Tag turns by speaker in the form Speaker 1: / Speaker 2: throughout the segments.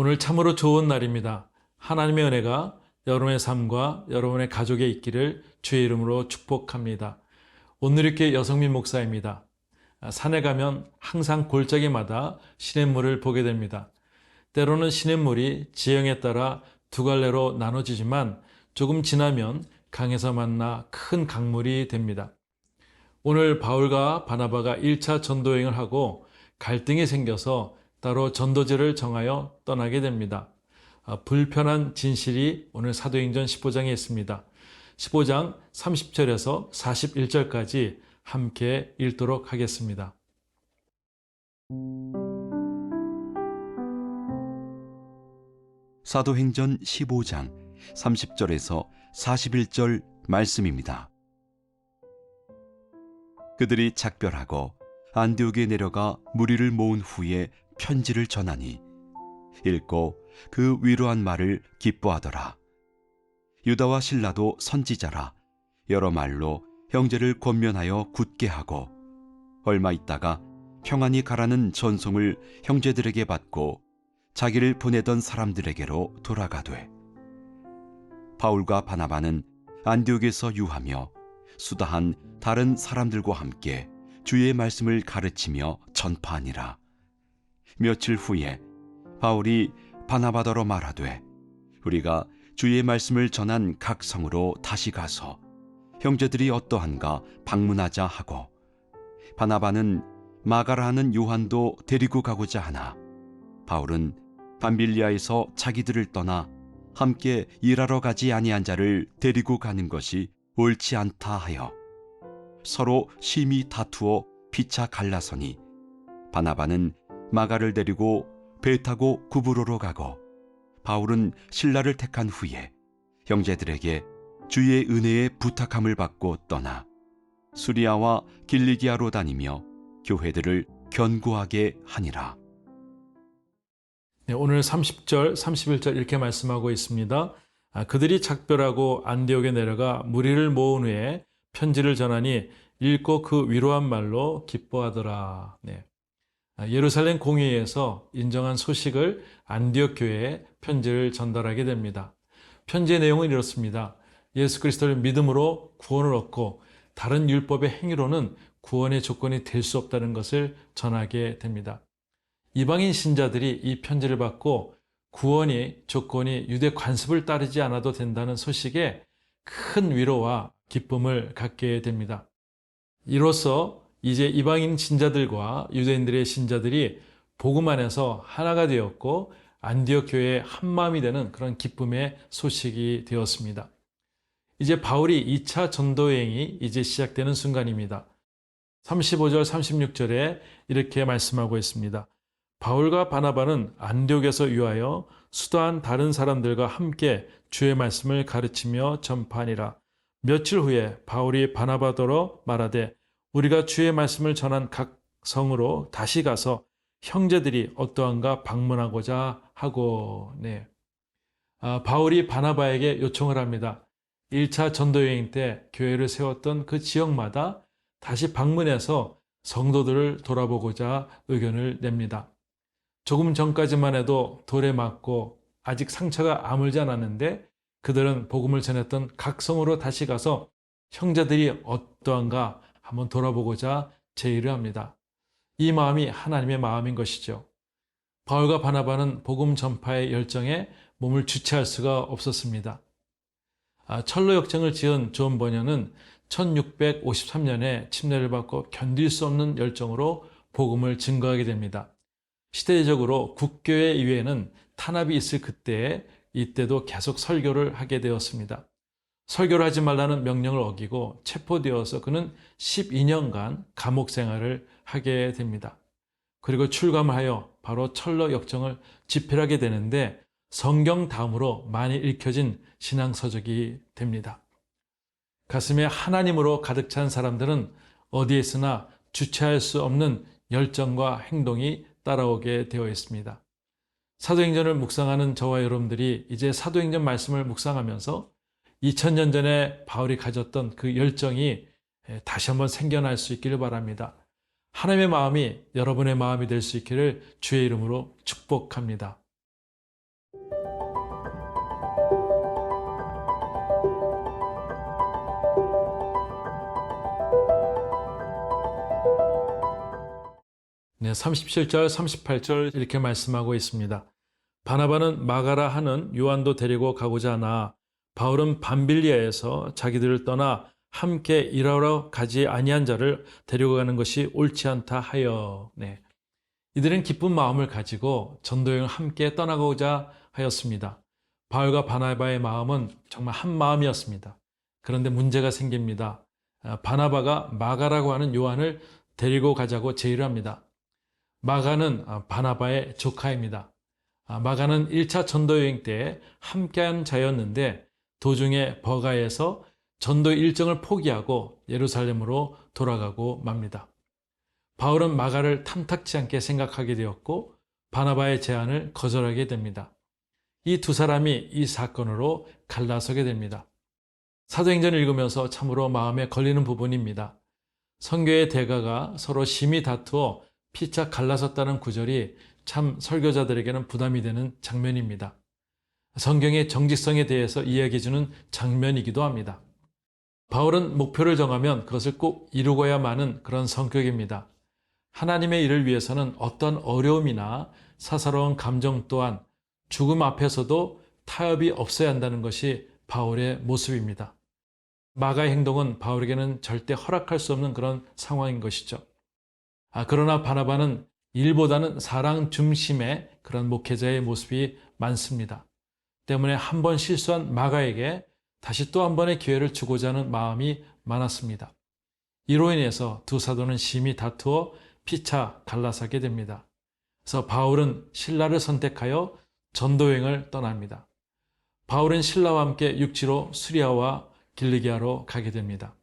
Speaker 1: 오늘 참으로 좋은 날입니다. 하나님의 은혜가 여러분의 삶과 여러분의 가족에 있기를 주의 이름으로 축복합니다. 온누리교회 여성민 목사입니다. 산에 가면 항상 골짜기마다 시냇물을 보게 됩니다. 때로는 시냇물이 지형에 따라 두 갈래로 나눠지지만 조금 지나면 강에서 만나 큰 강물이 됩니다. 오늘 바울과 바나바가 1차 전도여행을 하고 갈등이 생겨서 따로 전도지를 정하여 떠나게 됩니다. 불편한 진실이 오늘 사도행전 15장에 있습니다. 15장 30절에서 41절까지 함께 읽도록 하겠습니다.
Speaker 2: 사도행전 15장 30절에서 41절 말씀입니다. 그들이 작별하고 안디옥에 내려가 무리를 모은 후에 편지를 전하니 읽고 그 위로한 말을 기뻐하더라. 유다와 실라도 선지자라 여러 말로 형제를 권면하여 굳게 하고 얼마 있다가 평안히 가라는 전송을 형제들에게 받고 자기를 보내던 사람들에게로 돌아가되 바울과 바나바는 안디옥에서 유하며 수다한 다른 사람들과 함께 주의 말씀을 가르치며 전파하니라. 며칠 후에 바울이 바나바더러 말하되 우리가 주의 말씀을 전한 각 성으로 다시 가서 형제들이 어떠한가 방문하자 하고 바나바는 마가라 하는 요한도 데리고 가고자 하나 바울은 밤빌리아에서 자기들을 떠나 함께 일하러 가지 아니한 자를 데리고 가는 것이 옳지 않다 하여 서로 심히 다투어 피차 갈라서니 바나바는 마가를 데리고 배 타고 구브로로 가고 바울은 신라를 택한 후에 형제들에게 주의 은혜의 부탁함을 받고 떠나 수리아와 길리기아로 다니며 교회들을 견고하게 하니라.
Speaker 1: 네, 오늘 30절, 31절 이렇게 말씀하고 있습니다. 그들이 작별하고 안디옥에 내려가 무리를 모은 후에 편지를 전하니 읽고 그 위로한 말로 기뻐하더라. 네. 예루살렘 공회에서 인정한 소식을 안디옥 교회에 편지를 전달하게 됩니다. 편지의 내용은 이렇습니다. 예수 그리스도를 믿음으로 구원을 얻고 다른 율법의 행위로는 구원의 조건이 될 수 없다는 것을 전하게 됩니다. 이방인 신자들이 이 편지를 받고 구원의 조건이 유대 관습을 따르지 않아도 된다는 소식에 큰 위로와 기쁨을 갖게 됩니다. 이로써 이제 이방인 신자들과 유대인들의 신자들이 복음 안에서 하나가 되었고 안디옥 교회의 한마음이 되는 그런 기쁨의 소식이 되었습니다. 이제 바울이 2차 전도여행이 이제 시작되는 순간입니다. 35절, 36절에 이렇게 말씀하고 있습니다. 바울과 바나바는 안디옥에서 유하여 수다한 다른 사람들과 함께 주의 말씀을 가르치며 전파하니라. 며칠 후에 바울이 바나바더러 말하되 우리가 주의 말씀을 전한 각 성으로 다시 가서 형제들이 어떠한가 방문하고자 하고. 네. 바울이 바나바에게 요청을 합니다. 1차 전도여행 때 교회를 세웠던 그 지역마다 다시 방문해서 성도들을 돌아보고자 의견을 냅니다. 조금 전까지만 해도 돌에 맞고 아직 상처가 아물지 않았는데 그들은 복음을 전했던 각 성으로 다시 가서 형제들이 어떠한가 한번 돌아보고자 제의를 합니다. 이 마음이 하나님의 마음인 것이죠. 바울과 바나바는 복음 전파의 열정에 몸을 주체할 수가 없었습니다. 철로 역정을 지은 존 버녀는 1653년에 침례를 받고 견딜 수 없는 열정으로 복음을 증거하게 됩니다. 시대적으로 국교회 이외에는 탄압이 있을 그때에 이때도 계속 설교를 하게 되었습니다. 설교를 하지 말라는 명령을 어기고 체포되어서 그는 12년간 감옥 생활을 하게 됩니다. 그리고 출감하여 바로 철로 역정을 집필하게 되는데 성경 다음으로 많이 읽혀진 신앙서적이 됩니다. 가슴에 하나님으로 가득 찬 사람들은 어디에 있으나 주체할 수 없는 열정과 행동이 따라오게 되어 있습니다. 사도행전을 묵상하는 저와 여러분들이 이제 사도행전 말씀을 묵상하면서 2000년 전에 바울이 가졌던 그 열정이 다시 한번 생겨날 수 있기를 바랍니다. 하나님의 마음이 여러분의 마음이 될 수 있기를 주의 이름으로 축복합니다. 네, 37절, 38절 이렇게 말씀하고 있습니다. 바나바는 마가라 하는 요한도 데리고 가고자 하나 바울은 밤빌리아에서 자기들을 떠나 함께 일하러 가지 아니한 자를 데리고 가는 것이 옳지 않다 하여. 네. 이들은 기쁜 마음을 가지고 전도여행을 함께 떠나고자 하였습니다. 바울과 바나바의 마음은 정말 한 마음이었습니다. 그런데 문제가 생깁니다. 바나바가 마가라고 하는 요한을 데리고 가자고 제의를 합니다. 마가는 바나바의 조카입니다. 마가는 1차 전도여행 때 함께한 자였는데 도중에 버가에서 전도 일정을 포기하고 예루살렘으로 돌아가고 맙니다. 바울은 마가를 탐탁지 않게 생각하게 되었고 바나바의 제안을 거절하게 됩니다. 이 두 사람이 이 사건으로 갈라서게 됩니다. 사도행전을 읽으면서 참으로 마음에 걸리는 부분입니다. 선교의 대가가 서로 심히 다투어 피차 갈라섰다는 구절이 참 설교자들에게는 부담이 되는 장면입니다. 성경의 정직성에 대해서 이야기해주는 장면이기도 합니다. 바울은 목표를 정하면 그것을 꼭 이루고야만은 그런 성격입니다. 하나님의 일을 위해서는 어떤 어려움이나 사사로운 감정 또한 죽음 앞에서도 타협이 없어야 한다는 것이 바울의 모습입니다. 마가의 행동은 바울에게는 절대 허락할 수 없는 그런 상황인 것이죠. 그러나 바나바는 일보다는 사랑 중심의 그런 목회자의 모습이 많습니다. 때문에 한 번 실수한 마가에게 다시 또 한 번의 기회를 주고자 하는 마음이 많았습니다. 이로 인해서 두 사도는 심히 다투어 피차 갈라서게 됩니다. 그래서 바울은 실라를 선택하여 전도여행을 떠납니다. 바울은 실라와 함께 육지로 수리아와 길리기아로 가게 됩니다.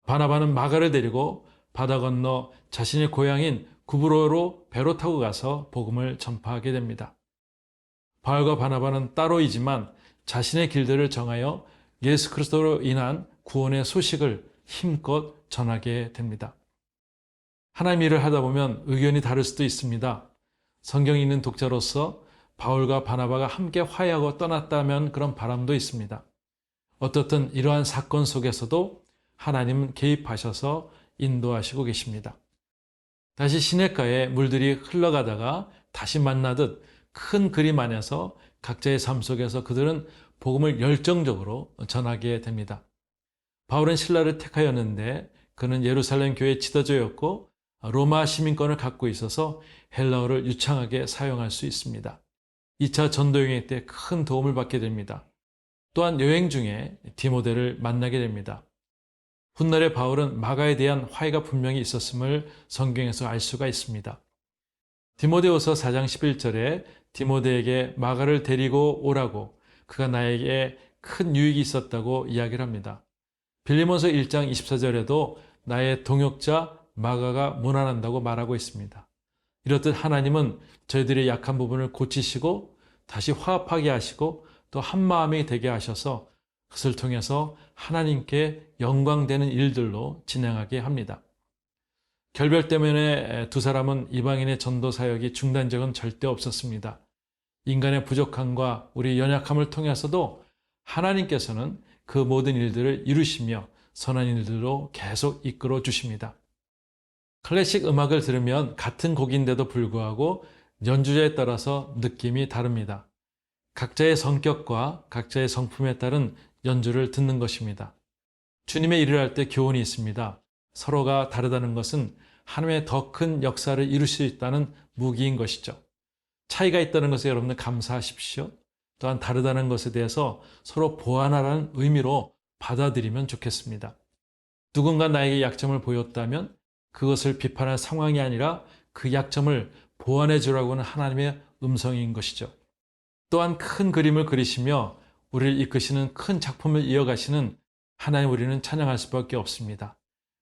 Speaker 1: 바나바는 마가를 데리고 바다 건너 자신의 고향인 구브로로 배로 타고 가서 복음을 전파하게 됩니다. 바울과 바나바는 따로이지만 자신의 길들을 정하여 예수 그리스도로 인한 구원의 소식을 힘껏 전하게 됩니다. 하나님 일을 하다 보면 의견이 다를 수도 있습니다. 성경 읽는 독자로서 바울과 바나바가 함께 화해하고 떠났다면 그런 바람도 있습니다. 어떻든 이러한 사건 속에서도 하나님은 개입하셔서 인도하시고 계십니다. 다시 시냇가에 물들이 흘러가다가 다시 만나듯 큰 그림 안에서 각자의 삶 속에서 그들은 복음을 열정적으로 전하게 됩니다. 바울은 신라를 택하였는데 그는 예루살렘 교회 지도자였고 로마 시민권을 갖고 있어서 헬라어를 유창하게 사용할 수 있습니다. 2차 전도여행 때 큰 도움을 받게 됩니다. 또한 여행 중에 디모데를 만나게 됩니다. 훗날에 바울은 마가에 대한 화해가 분명히 있었음을 성경에서 알 수가 있습니다. 디모데후서 4장 11절에 디모데에게 마가를 데리고 오라고 그가 나에게 큰 유익이 있었다고 이야기를 합니다. 빌리몬서 1장 24절에도 나의 동역자 마가가 무난한다고 말하고 있습니다. 이렇듯 하나님은 저희들의 약한 부분을 고치시고 다시 화합하게 하시고 또 한마음이 되게 하셔서 그것을 통해서 하나님께 영광되는 일들로 진행하게 합니다. 결별 때문에 두 사람은 이방인의 전도 사역이 중단된 적은 절대 없었습니다. 인간의 부족함과 우리 연약함을 통해서도 하나님께서는 그 모든 일들을 이루시며 선한 일들로 계속 이끌어 주십니다. 클래식 음악을 들으면 같은 곡인데도 불구하고 연주자에 따라서 느낌이 다릅니다. 각자의 성격과 각자의 성품에 따른 연주를 듣는 것입니다. 주님의 일을 할 때 교훈이 있습니다. 서로가 다르다는 것은 하나님의 더 큰 역사를 이룰 수 있다는 무기인 것이죠. 차이가 있다는 것에 여러분들 감사하십시오. 또한 다르다는 것에 대해서 서로 보완하라는 의미로 받아들이면 좋겠습니다. 누군가 나에게 약점을 보였다면 그것을 비판할 상황이 아니라 그 약점을 보완해 주라고 하는 하나님의 음성인 것이죠. 또한 큰 그림을 그리시며 우리를 이끄시는 큰 작품을 이어가시는 하나님 우리는 찬양할 수밖에 없습니다.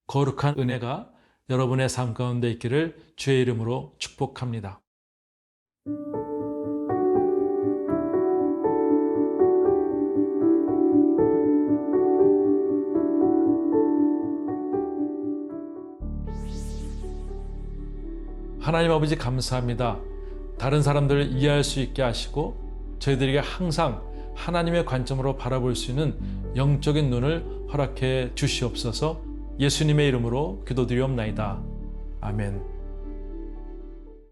Speaker 1: 거룩한 은혜가 여러분의 삶 가운데 있기를 주의 이름으로 축복합니다. 하나님 아버지 감사합니다. 다른 사람들을 이해할 수 있게 하시고 저희들에게 항상 하나님의 관점으로 바라볼 수 있는 영적인 눈을 허락해 주시옵소서. 예수님의 이름으로 기도드리옵나이다. 아멘.